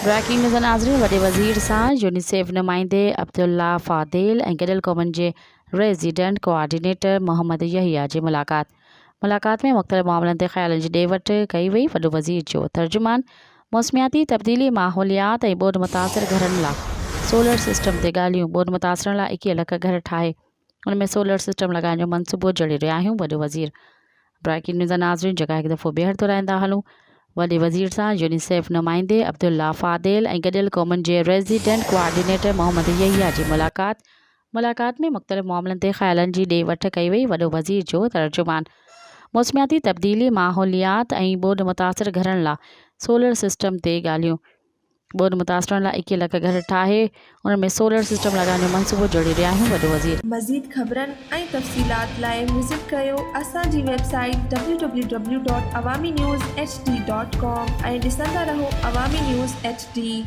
Breaking news नाज़रीन। वॾे वज़ीर सां यूनिसेफ नुमाइंदे अब्दुल्ला फ़ादिल ऐं गॾियल क़ौमनि जे रेज़िडेंट कोआर्डिनेटर मोहम्मद यहिया जी मुलाक़ात में मुख़्तलिफ़ मामलनि ते ख़्यालनि जी ॾे वठि कई वई। वॾो वज़ीर जो तर्जुमान मौसमियाती तब्दीली, माहौलियात ऐं ॿोॾि मुतासिर घरनि लाइ सोलर सिस्टम ते ॻाल्हियूं। ॿोॾि मुतासिरनि लाइ 21 लख घर ठाहे उन में सोलर सिस्टम लॻाइण जो मनसूबो जड़ी रहिया आहियूं। वॾो वज़ीर। ब्रेकिंग न्यूज़ नाज़रीन, जॻह हिकु दफ़ो ॿीहर दोहराईंदा हलूं। वॾे वज़ीर सां यूनिसेफ नुमाइंदे अब्दुल्ला फ़ादिल ऐं गॾियल क़ौमनि जे रेज़िडेंट कोआर्डिनेटर मोहम्मद यहिया जी मुलाक़ात में मुख़्तलिफ़ मामलनि ते ख़्यालनि जी ॾे वठि कई वई। वॾो वज़ीर जो तर्जुमान मौसमियाती तब्दीली, माहौलियात ऐं ॿोॾि मुतासिर घरनि लाइ सोलर सिस्टम ते ॻाल्हियूं। ॿोॾि मुतासिरनि लाइ 21 लख घर ठाहे उन में सोलर सिस्टम लॻाइण जो मनसूबो जोड़ी रहिया आहियूं। वॾो वज़ीर। मज़ीद ख़बरनि ऐं तफ़सीलात लाइ विज़िट कयो असांजी वेबसाइट www.awamiNewsHD.com ऐं ॾिसंदा रहो अवामी न्यूज़ HD।